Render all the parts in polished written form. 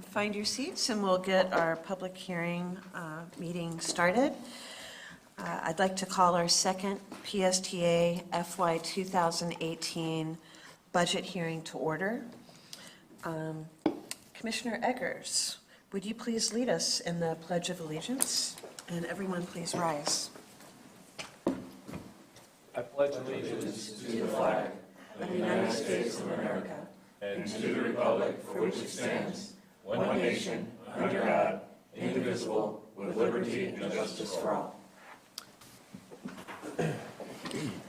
Find your seats and we'll get our public hearing meeting started. I'd like to call our second PSTA FY 2018 budget hearing to order. Commissioner Eggers, would you please lead us in the Pledge of Allegiance? And everyone please rise. I pledge allegiance to the flag of the United States of America and to the republic for which it stands, one nation, under God, indivisible, with liberty and justice for all.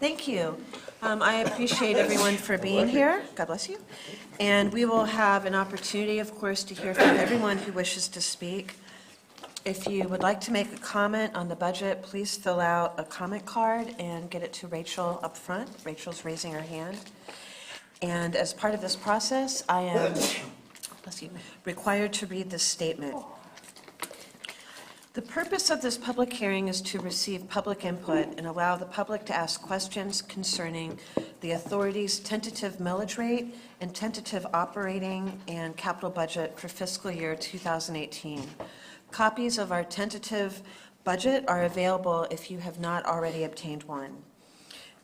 Thank you. I appreciate everyone for being here. God bless you. And we will have an opportunity, of course, to hear from everyone who wishes to speak. If you would like to make a comment on the budget, please fill out a comment card and get it to Rachel up front. Rachel's raising her hand. And as part of this process, I am required to read this statement. The purpose of this public hearing is to receive public input and allow the public to ask questions concerning the authority's tentative millage rate and tentative operating and capital budget for fiscal year 2018. Copies of our tentative budget are available if you have not already obtained one.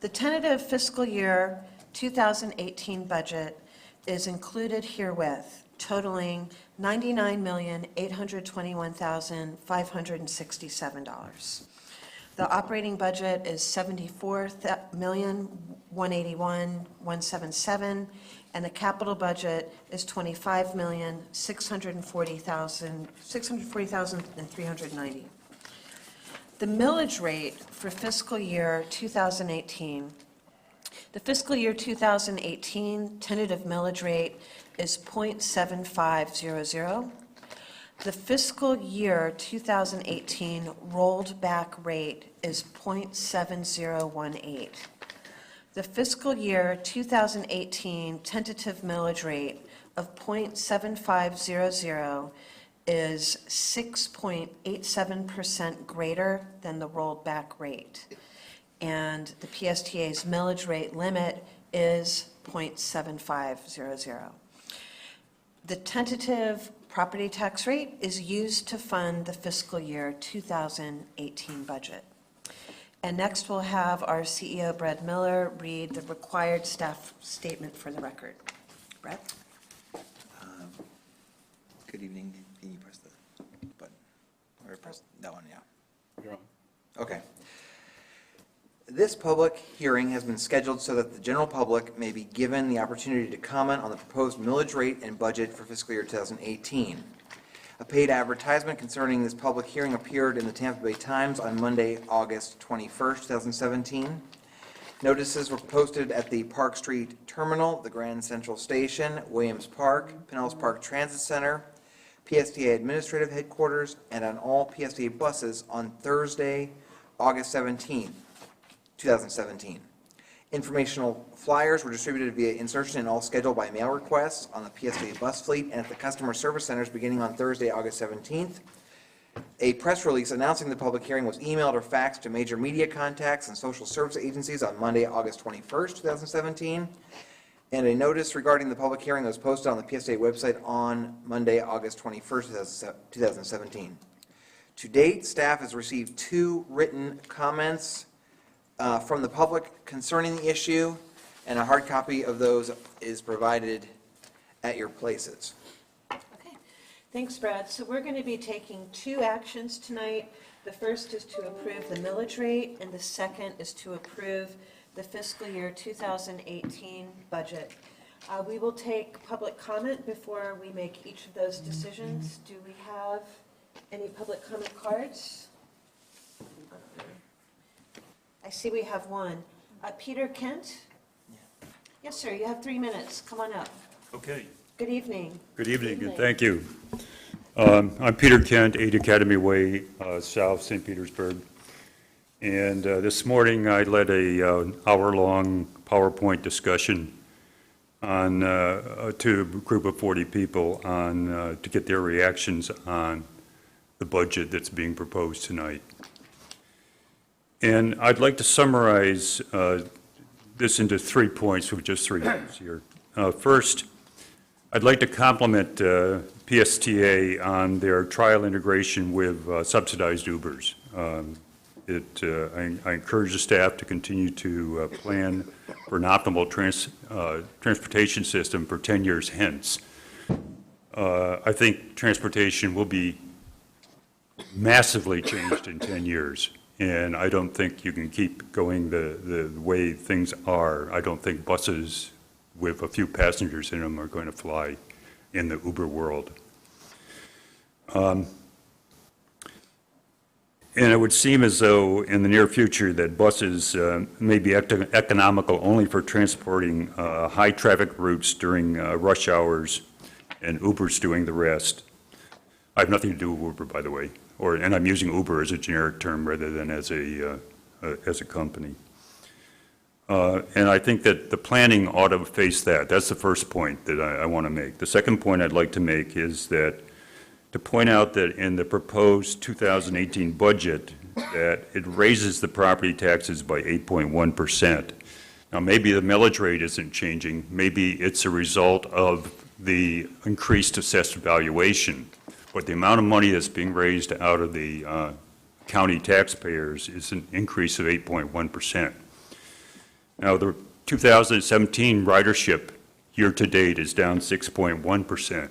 The tentative fiscal year 2018 budget is included herewith, totaling $99,821,567. The operating budget is $74,181,177, and the capital budget is $25,640,390. The millage rate for fiscal year 2018. The fiscal year 2018 tentative millage rate is 0.7500. The fiscal year 2018 rolled back rate is 0.7018. The fiscal year 2018 tentative millage rate of 0.7500 is 6.87% greater than the rolled back rate. And the PSTA's millage rate limit is 0.7500. The tentative property tax rate is used to fund the fiscal year 2018 budget. And next we'll have our CEO, Brad Miller, read the required staff statement for the record. Brad? Good evening. Can you press the button? Or press that one, yeah. You're on. Okay. This public hearing has been scheduled so that the general public may be given the opportunity to comment on the proposed millage rate and budget for fiscal year 2018. A paid advertisement concerning this public hearing appeared in the Tampa Bay Times on Monday, August 21st, 2017. Notices were posted at the Park Street Terminal, the Grand Central Station, Williams Park, Pinellas Park Transit Center, PSTA Administrative Headquarters, and on all PSTA buses on Thursday, August 17th. 2017. Informational flyers were distributed via insertion in all scheduled by mail requests on the PSTA bus fleet and at the customer service centers beginning on Thursday, August 17th. A press release announcing the public hearing was emailed or faxed to major media contacts and social service agencies on Monday, August 21st, 2017. And a notice regarding the public hearing was posted on the PSTA website on Monday, August 21st, 2017. To date, staff has received 2 written comments from the public concerning the issue, and a hard copy of those is provided at your places. Okay, thanks, Brad. So we're going to be taking 2 actions tonight. The first is to approve the millage rate, and the second is to approve the fiscal year 2018 budget. We will take public comment before we make each of those decisions. Do we have any public comment cards? I see we have one. Peter Kent? Yes, sir, you have 3 minutes. Come on up. Okay. Good evening. Good evening, and thank you. I'm Peter Kent, 8 Academy Way, South St. Petersburg. And this morning I led a hour-long PowerPoint discussion on to a group of 40 people on to get their reactions on the budget that's being proposed tonight. And I'd like to summarize this into 3 points with just 3 points here. First, I'd like to compliment PSTA on their trial integration with subsidized Ubers. I encourage the staff to continue to plan for an optimal transportation system for 10 years hence. I think transportation will be massively changed in 10 years, and I don't think you can keep going the way things are. I don't think buses with a few passengers in them are going to fly in the Uber world. And it would seem as though in the near future that buses may be economical only for transporting high traffic routes during rush hours and Uber's doing the rest. I have nothing to do with Uber, by the way, and I'm using Uber as a generic term rather than as a company. And I think that the planning ought to face that. That's the first point that I want to make. The second point I'd like to make is that to point out that in the proposed 2018 budget, that it raises the property taxes by 8.1%. Now, maybe the millage rate isn't changing. Maybe it's a result of the increased assessed valuation. But the amount of money that's being raised out of the county taxpayers is an increase of 8.1%. Now, the 2017 ridership year-to-date is down 6.1%.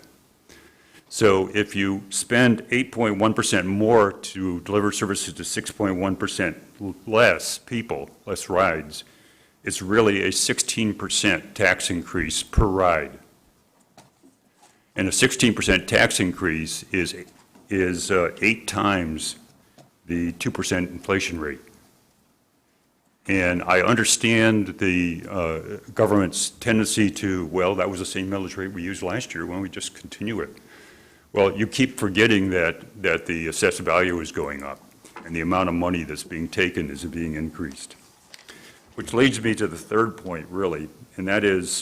So if you spend 8.1% more to deliver services to 6.1% less people, less rides, it's really a 16% tax increase per ride. And a 16% tax increase is 8 times the 2% inflation rate. And I understand the government's tendency to, well, that was the same millage rate we used last year, why don't we just continue it? Well, you keep forgetting that the assessed value is going up and the amount of money that's being taken is being increased. Which leads me to the third point, really, and that is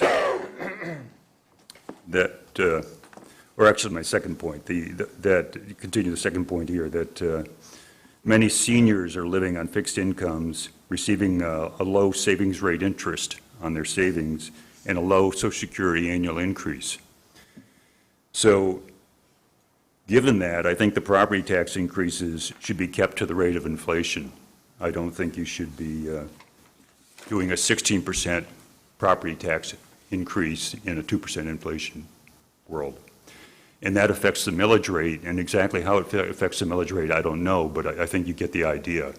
that, or actually my second point, continue the second point here, that many seniors are living on fixed incomes, receiving a low savings rate interest on their savings and a low Social Security annual increase. So, given that, I think the property tax increases should be kept to the rate of inflation. I don't think you should be doing a 16% property tax increase in a 2% inflation world. And that affects the millage rate, and exactly how it affects the millage rate, I don't know, but I think you get the idea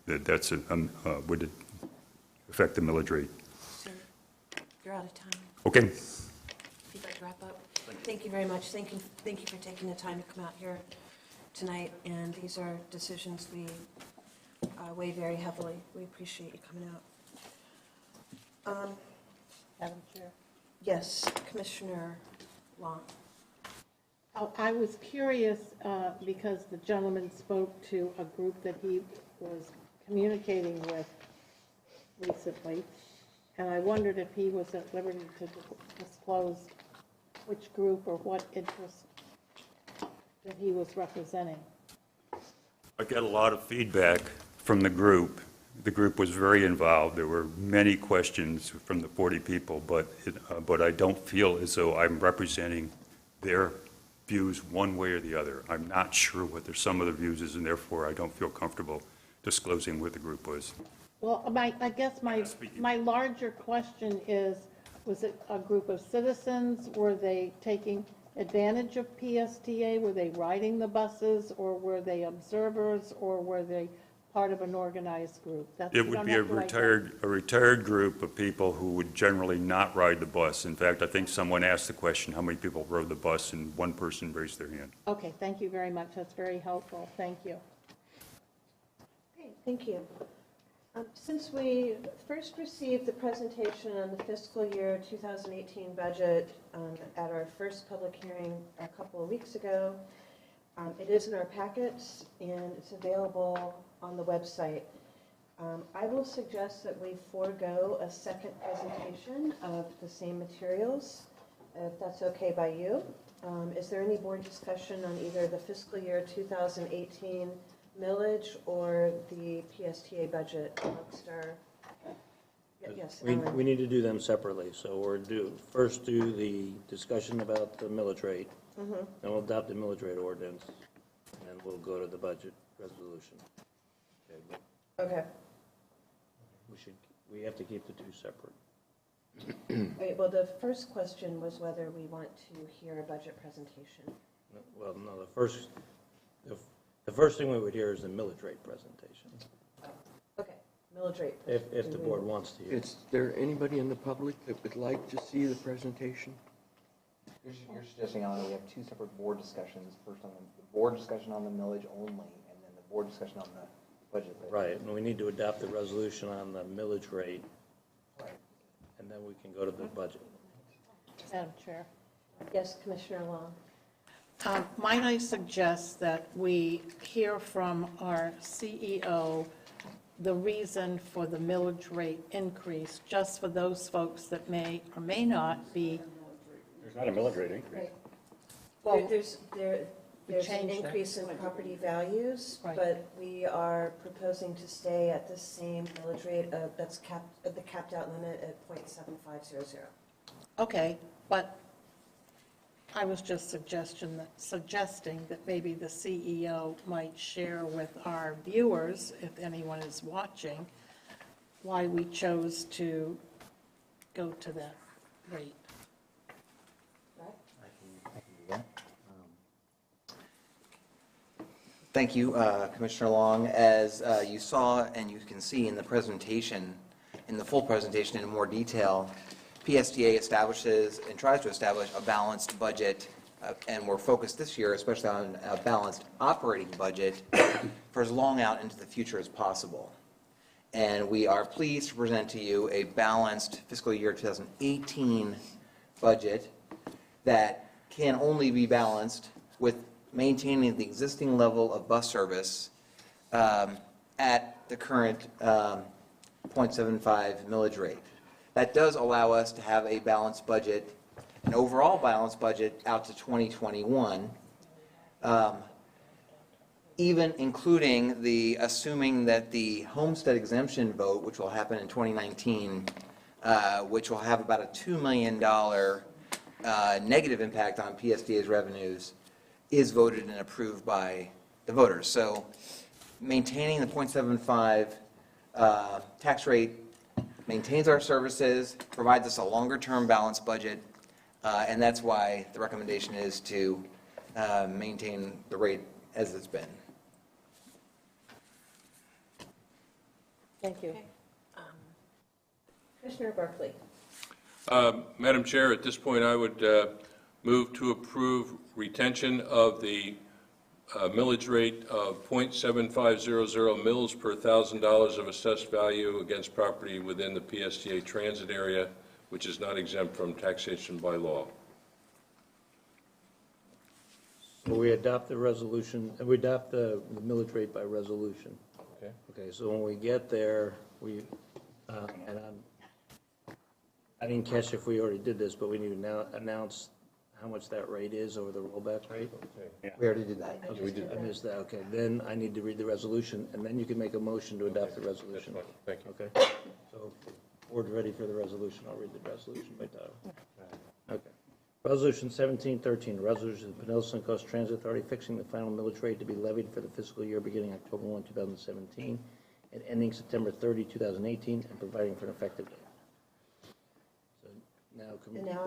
that would affect the millage rate. So you're out of time. Okay. If you'd like to wrap up. Thank you very much. Thank you for taking the time to come out here tonight, and these are decisions we weigh very heavily. We appreciate you coming out. Madam Chair. Yes, Commissioner Long. Oh, I was curious because the gentleman spoke to a group that he was communicating with recently, and I wondered if he was at liberty to disclose which group or what interest that he was representing. I got a lot of feedback from the group. The group was very involved. There were many questions from the 40 people, but I don't feel as though I'm representing their views one way or the other. I'm not sure what their sum of the views is, and therefore I don't feel comfortable disclosing what the group was. Well, I guess my larger question is, was it a group of citizens? Were they taking advantage of PSTA? Were they riding the buses, or were they observers, or were they part of an organized group? It would be a retired group of people who would generally not ride the bus. In fact, I think someone asked the question, how many people rode the bus, and one person raised their hand. Okay, thank you very much. That's very helpful. Thank you. Okay, thank you. Since we first received the presentation on the fiscal year 2018 budget at our first public hearing a couple of weeks ago, it is in our packets and it's available on the website. I will suggest that we forego a second presentation of the same materials, if that's okay by you. Is there any board discussion on either the fiscal year 2018 millage or the PSTA budget amongst our Yes, We Ellen. need to do them separately, so first do the discussion about the millage rate, then we'll adopt the millage rate ordinance, and we'll go to the budget resolution. Okay, but Okay. we have to keep the two separate. All right, well, the first question was whether we want to hear a budget presentation. Well, no, the first thing we would hear is the millage rate presentation, Okay, millage rate. if the board wants to hear. Is there anybody in the public that would like to see the presentation? You're suggesting, Alan, we have two separate board discussions, first on the board discussion on the millage only, and then the board discussion on the budget. Right, and we need to adopt the resolution on the millage rate, and then we can go to the budget. Madam Chair. Yes, Commissioner Long. Might I suggest that we hear from our CEO the reason for the millage rate increase, just for those folks that may or may not be. There's not a millage rate increase. Well, There's an changed that. increase in property values, Right. but we are proposing to stay at the same millage rate that's capped, at the capped out limit at .7500. Okay, but I was just suggesting that maybe the CEO might share with our viewers, if anyone is watching, why we chose to go to that rate. Thank you, Commissioner Long. As you saw and you can see in the presentation, in the full presentation in more detail, PSTA establishes and tries to establish a balanced budget, and we're focused this year especially on a balanced operating budget for as long out into the future as possible. And we are pleased to present to you a balanced fiscal year 2018 budget that can only be balanced with maintaining the existing level of bus service at the current .75 millage rate. That does allow us to have a balanced budget, an overall balanced budget out to 2021, even including assuming that the homestead exemption vote, which will happen in 2019, which will have about a $2 million negative impact on PSDA's revenues, is voted and approved by the voters. So maintaining the .75 tax rate maintains our services, provides us a longer-term balanced budget, and that's why the recommendation is to maintain the rate as it's been. Thank you. Commissioner Barkley. Madam Chair, at this point, I would move to approve retention of the millage rate of .7500 mils per $1,000 of assessed value against property within the PSTA transit area, which is not exempt from taxation by law. So we adopt the resolution, we adopt the millage rate by resolution. Okay. Okay, so when we get there, and I didn't catch if we already did this, but we need to now announce how much that rate is over the rollback rate? We already did that. I missed that, okay. Then I need to read the resolution, and then you can make a motion to adopt the resolution. Thank you. Okay? So, board's ready for the resolution, I'll read the resolution by title. Okay. Resolution 1713, resolution of the Pinellas and Coast Transit Authority fixing the final millage rate to be levied for the fiscal year beginning October 1, 2017, and ending September 30, 2018, and providing for an effective date. So now, And now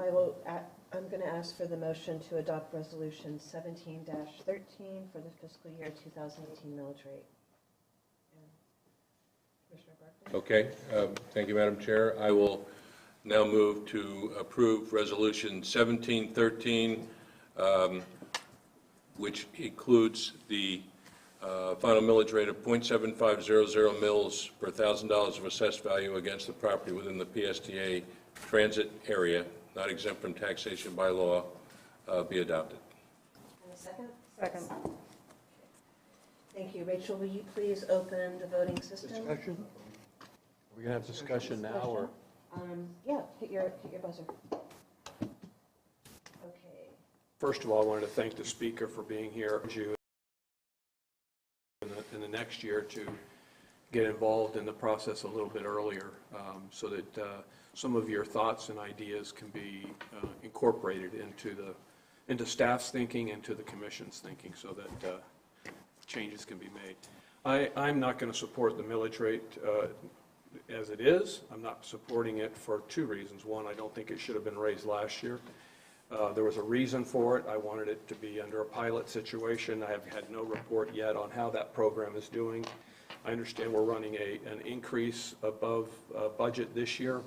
I'm going to ask for the motion to adopt Resolution 17-13 for the fiscal year 2018 millage rate. Commissioner Barkley? Okay, thank you, Madam Chair. I will now move to approve Resolution 1713, which includes the final millage rate of .7500 mils per $1,000 of assessed value against the property within the PSTA transit area, not exempt from taxation by law, be adopted. And a second? Second. Thank you. Rachel, will you please open the voting system? Discussion? We're going to have discussion now, or? Yeah, hit your buzzer. Okay. First of all, I wanted to thank the speaker for being here in the next year to get involved in the process a little bit earlier, so that some of your thoughts and ideas can be incorporated into staff's thinking and to the commission's thinking, so that changes can be made. I'm not going to support the millage rate as it is. I'm not supporting it for two reasons. One, I don't think it should have been raised last year. There was a reason for it. I wanted it to be under a pilot situation. I have had no report yet on how that program is doing. I understand we're running an increase above budget this year.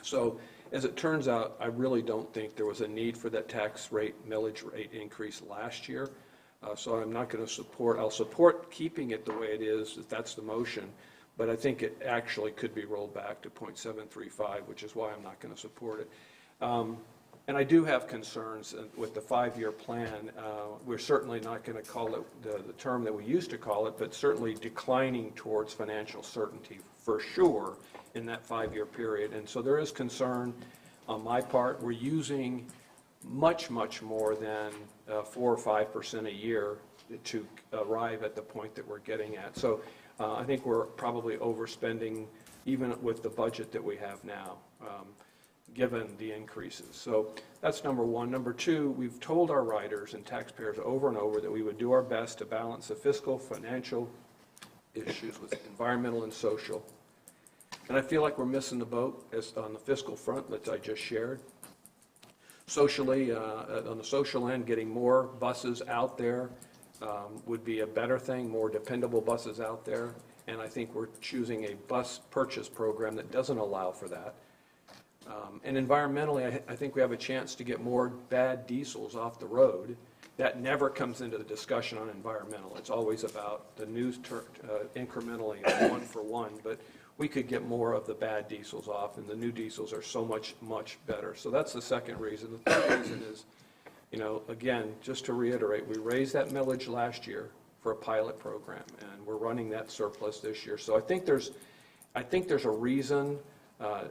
So as it turns out, I really don't think there was a need for that tax rate, millage rate increase last year. So I'm not going to support, I'll support keeping it the way it is, if that's the motion, but I think it actually could be rolled back to 0.735, which is why I'm not going to support it. And I do have concerns with the 5-year plan. We're certainly not going to call it the term that we used to call it, but certainly declining towards financial certainty for sure in that 5-year period. And so there is concern on my part. We're using much, much more than 4 or 5% a year to arrive at the point that we're getting at. So I think we're probably overspending even with the budget that we have now, given the increases. So that's number one. Number two, we've told our riders and taxpayers over and over that we would do our best to balance the fiscal, financial issues with environmental and social. And I feel like we're missing the boat on the fiscal front that I just shared. Socially, on the social end, getting more buses out there would be a better thing, more dependable buses out there. And I think we're choosing a bus purchase program that doesn't allow for that. And environmentally, I think we have a chance to get more bad diesels off the road. That never comes into the discussion on environmental. It's always about the news incrementally, one for one. But we could get more of the bad diesels off, and the new diesels are so much, much better. So that's the second reason. The third reason is, again, just to reiterate, we raised that millage last year for a pilot program, and we're running that surplus this year. So I think there's a reason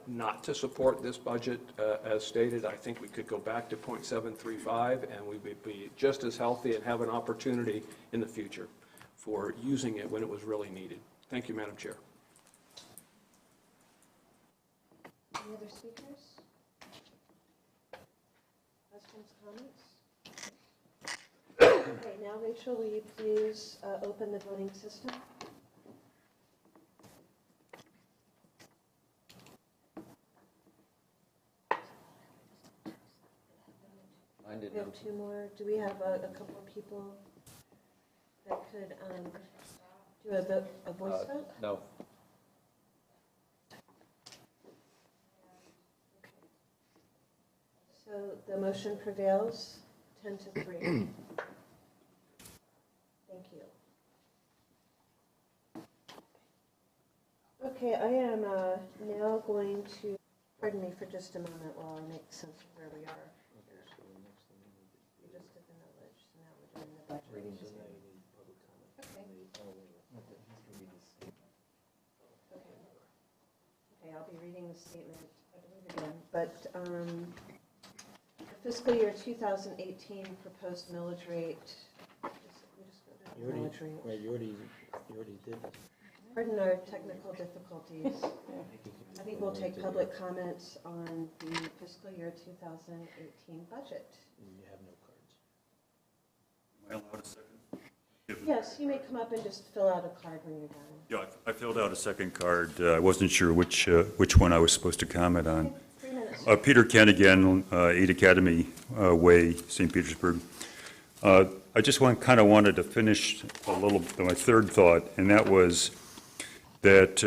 not to support this budget as stated. I think we could go back to 0.735, and we would be just as healthy and have an opportunity in the future for using it when it was really needed. Thank you, Madam Chair. Any other speakers? Questions, comments? Okay, now Rachel, will you please open the voting system? We have two more. Do we have a couple of people that could do a voice vote? No. So the motion prevails, 10-3. Thank you. Okay, I am now going to, pardon me for just a moment while I make sense of where we are. We just did the millage, so now we're doing the budget. Okay, I'll be reading the statement, I believe again, but fiscal year 2018 proposed millage rate. We just go to the millage rate. Right, you already did. Pardon our technical difficulties. I think we'll take public comments on the fiscal year 2018 budget. You have no cards. Am I allowed a second? Yes, you may come up and just fill out a card when you're done. Yeah, I filled out a second card. I wasn't sure which one I was supposed to comment on. Okay, 3 minutes. Peter Kent again, 8 Academy Way, St. Petersburg. I just wanted to finish my third thought, and that was that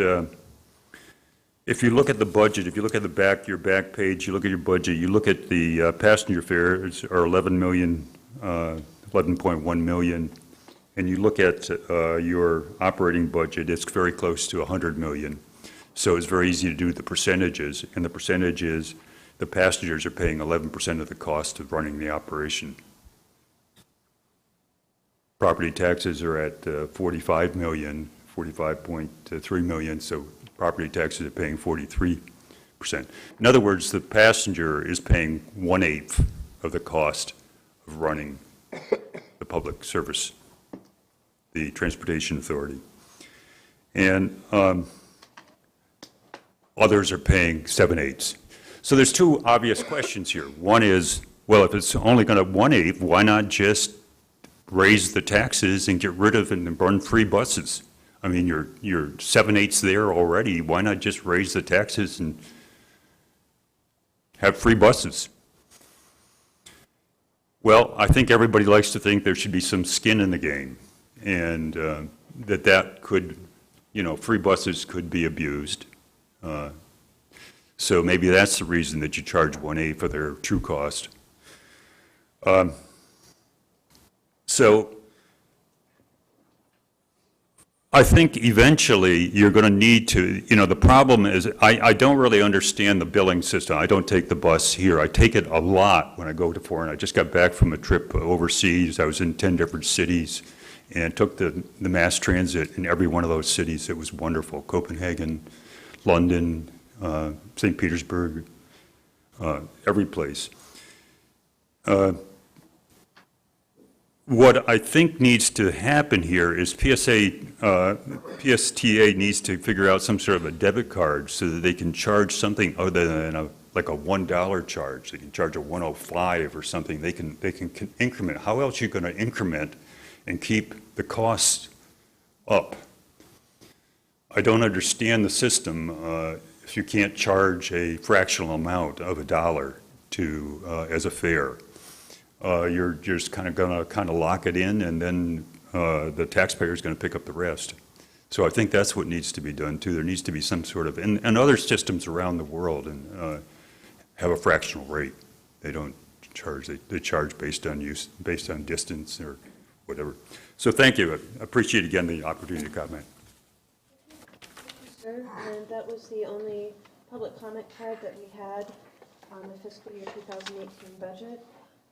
if you look at the budget, if you look at your back page, you look at your budget, you look at the passenger fares are 11.1 million, and you look at your operating budget, it's very close to 100 million. So it's very easy to do the percentages, and the percentage is the passengers are paying 11% of the cost of running the operation. Property taxes are at 45 million, 45.3 million, so property taxes are paying 43%. In other words, the passenger is paying 1/8 of the cost of running the public service, the transportation authority. and others are paying 7/8. So there's two obvious questions here. One is, well, if it's only going to 1/8, why not just raise the taxes and get rid of and run free buses? I mean, you're 7/8 there already. Why not just raise the taxes and have free buses? Well, I think everybody likes to think there should be some skin in the game, and that could, free buses could be abused. So maybe that's the reason that you charge 1/8 for their true cost. So I think eventually you're going to need to, the problem is I don't really understand the billing system. I don't take the bus here. I take it a lot when I go to foreign. I just got back from a trip overseas. I was in 10 different cities and took the mass transit in every one of those cities. It was wonderful. Copenhagen, London, St. Petersburg, every place. What I think needs to happen here is PSTA needs to figure out some sort of a debit card so that they can charge something other than like a $1 charge. They can charge a 105 or something. They can increment. How else are you going to increment and keep the costs up? I don't understand the system if you can't charge a fractional amount of $1 as a fare. You're just kind of going to lock it in, and then the taxpayer is going to pick up the rest. So I think that's what needs to be done too. There needs to be some sort of, and other systems around the world and have a fractional rate. They don't charge. They charge based on use, based on distance or whatever. So thank you. I appreciate again the opportunity to comment. Sir, and that was the only public comment card that we had on the fiscal year 2018 budget.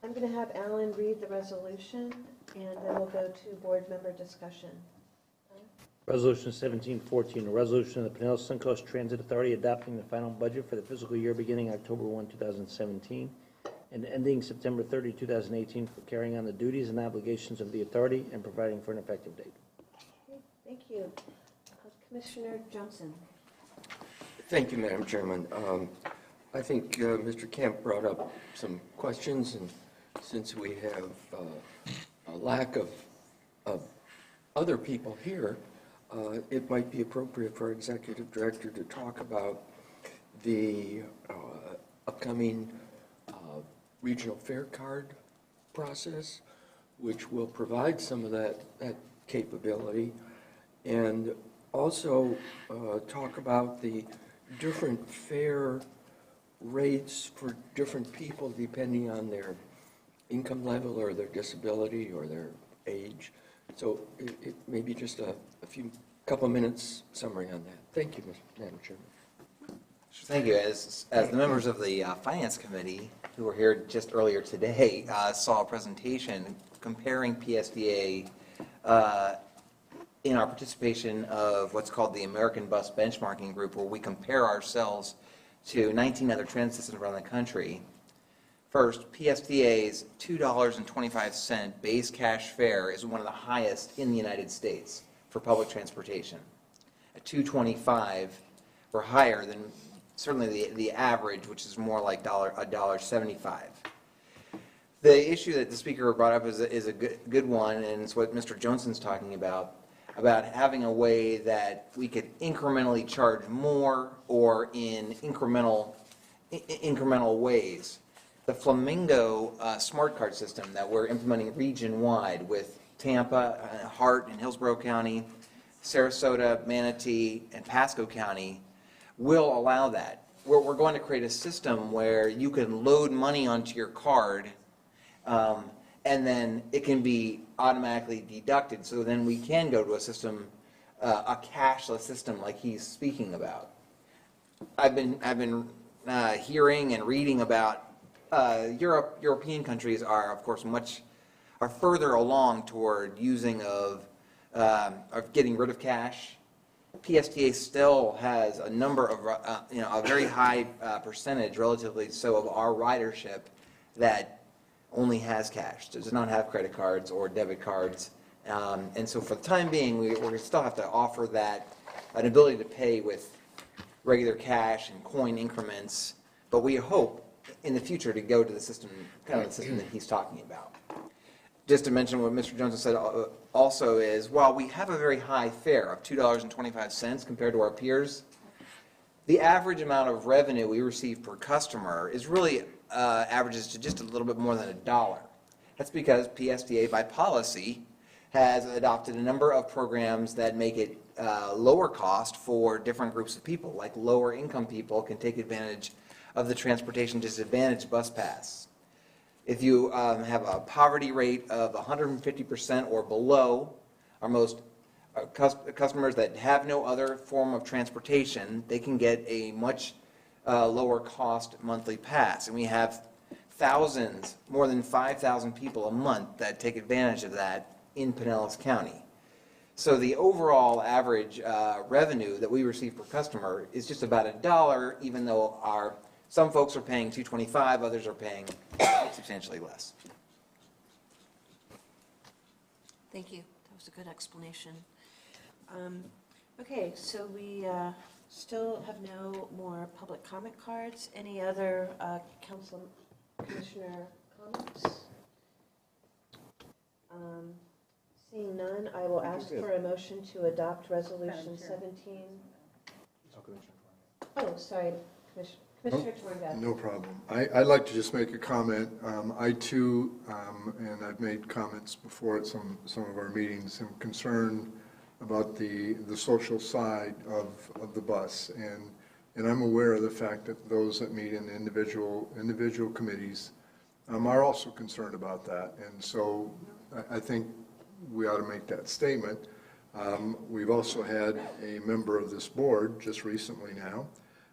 I'm going to have Alan read the resolution, and then we'll go to board member discussion. Resolution 1714, a resolution of the Pinellas Suncoast Transit Authority adopting the final budget for the fiscal year beginning October 1, 2017, and ending September 30, 2018, for carrying on the duties and obligations of the authority and providing for an effective date. Okay, thank you. Commissioner Johnson. Thank you, Madam Chairman. I think Mr. Kemp brought up some questions, and since we have a lack of other people here, it might be appropriate for our executive director to talk about the upcoming regional fare card process, which will provide some of that capability, and also talk about the different fare rates for different people depending on their income level or their disability or their age. So it may be just a couple minutes summary on that. Thank you, Madam Chairman. Thank you. As the members of the Finance Committee who were here just earlier today saw a presentation comparing PSTA in our participation of what's called the American Bus Benchmarking Group, where we compare ourselves to 19 other transit systems around the country. First, PSTA's $2.25 base cash fare is one of the highest in the United States for public transportation. At $2.25, we're higher than certainly the average, which is more like $1.75. The issue that the speaker brought up is a good one, and it's what Mr. Johnson's talking about having a way that we could incrementally charge more or in incremental ways. The Flamingo smart card system that we're implementing region-wide with Tampa, Hart, and Hillsborough County, Sarasota, Manatee, and Pasco County will allow that. We're going to create a system where you can load money onto your card and then it can be automatically deducted. So then we can go to a system, a cashless system like he's speaking about. I've been hearing and reading about European countries are, of course, are further along toward using of getting rid of cash. PSTA still has a number of, a very high percentage, relatively so, of our ridership that only has cash, does not have credit cards or debit cards. And so for the time being, we're going to still have to offer that an ability to pay with regular cash and coin increments, but we hope in the future to go to the system, kind of the system that he's talking about. Just to mention what Mr. Jones has said also is, while we have a very high fare of $2.25 compared to our peers, the average amount of revenue we receive per customer is really averages to just a little bit more than $1. That's because PSTA by policy has adopted a number of programs that make it lower cost for different groups of people, like lower income people can take advantage of the transportation disadvantage bus pass. If you have a poverty rate of 150% or below, our most customers that have no other form of transportation, they can get a much lower cost monthly pass. And we have thousands, more than 5,000 people a month that take advantage of that in Pinellas County. So the overall average revenue that we receive per customer is just about $1, even though some folks are paying $2.25, others are paying substantially less. Thank you. That was a good explanation. Okay, so we still have no more public comment cards. Any other council commissioner comments? Seeing none, I will ask for a motion to adopt Resolution 17. Oh, sorry, Commissioner Torngat. No problem. I'd like to just make a comment. I too, and I've made comments before at some of our meetings, am concerned about the social side of the bus. And I'm aware of the fact that those that meet in individual committees are also concerned about that. And so I think we ought to make that statement. We've also had a member of this board just recently now,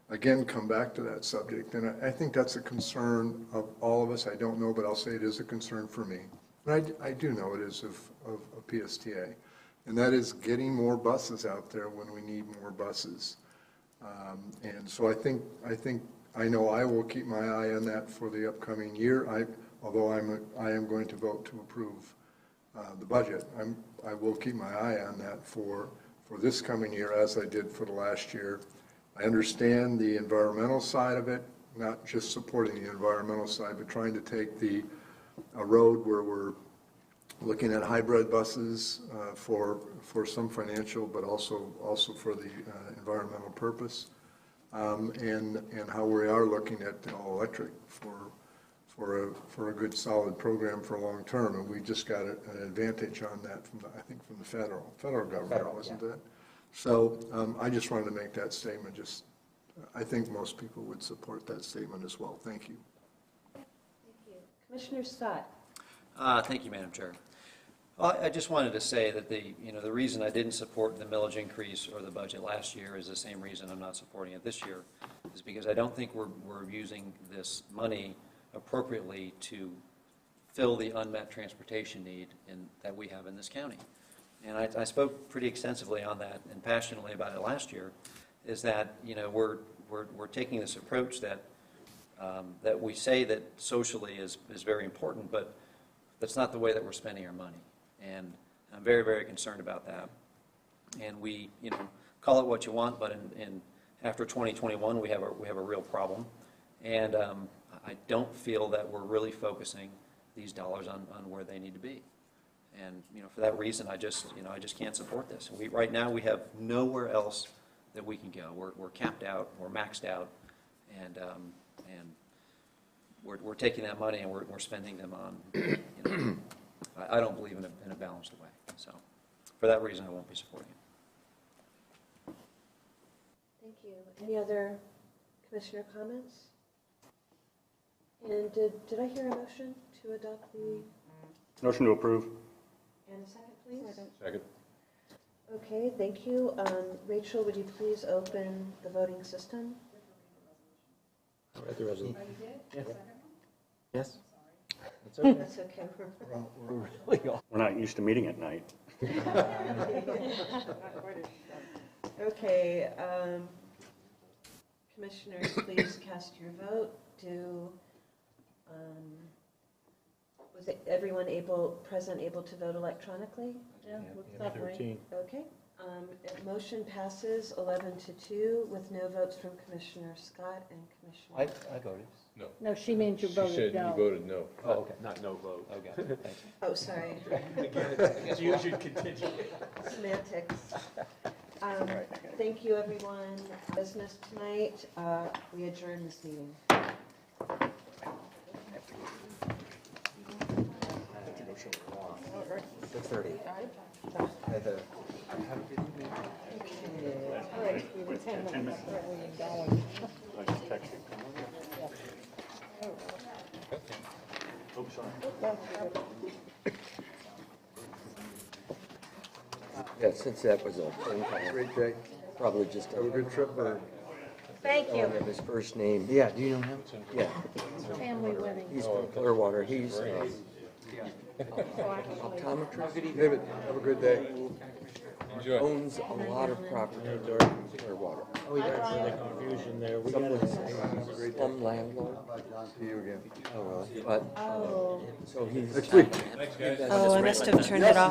again, come back to that subject. And I think that's a concern of all of us. I don't know, but I'll say it is a concern for me. And I do know it is of PSTA. And that is getting more buses out there when we need more buses. And so I know I will keep my eye on that for the upcoming year. Although I am going to vote to approve the budget, I will keep my eye on that for this coming year, as I did for the last year. I understand the environmental side of it, not just supporting the environmental side, but trying to take a road where we're looking at hybrid buses for some financial, but also for the environmental purpose, and how we are looking at all electric for a good solid program for long term. And we just got an advantage on that from the federal government, wasn't it? So I just wanted to make that statement. I think most people would support that statement as well. Thank you. Thank you. Commissioner Scott. Thank you, Madam Chair. Well, I just wanted to say that the reason I didn't support the millage increase or the budget last year is the same reason I'm not supporting it this year, is because I don't think we're using this money appropriately to fill the unmet transportation need that we have in this county. And I spoke pretty extensively on that and passionately about it last year, is that, we're taking this approach that we say that socially is very important, but that's not the way that we're spending our money. And I'm very, very concerned about that. And we, call it what you want, but after 2021, we have a real problem. And I don't feel that we're really focusing these dollars on where they need to be. And for that reason, I just can't support this. Right now we have nowhere else that we can go. We're capped out, we're maxed out, and we're taking that money and we're spending them on. I don't believe in a balanced way. So for that reason, I won't be supporting it. Thank you. Any other commissioner comments? And did I hear a motion to adopt the? Motion to approve. And a second, please? Second. Okay, thank you. Rachel, would you please open the voting system? I'll read the resolution. Yes? That's okay. That's okay. We're really all. We're not used to meeting at night. Okay, commissioners, please cast your vote. Was everyone present able to vote electronically? Yeah, looks that way. 13. Okay, Motion passes 11-2 with no votes from Commissioner Scott and Commissioner. I voted. No, she means you She voted said you no. voted no. Oh, okay. Not no vote. Okay, thank you. Oh, sorry, You should continue. semantics. Thank you, everyone. Business tonight. We adjourn this meeting. Six 30. All right, we were 10 minutes early and going. Yeah, since that was a Great day. probably just Have a good trip, Bird. Thank you. of his first name. Yeah, do you know him? Yeah, Family wedding. he's from Clearwater. He's So actually, optometrist. David, have a good day. Enjoy. Owns a lot of property in Clearwater. Oh, yeah, so the confusion there. We Some got would it. say he's a slum landlord, See you again. oh, really? But, oh. so he's. Next week. Thanks, guys. Oh, I must have turned it off.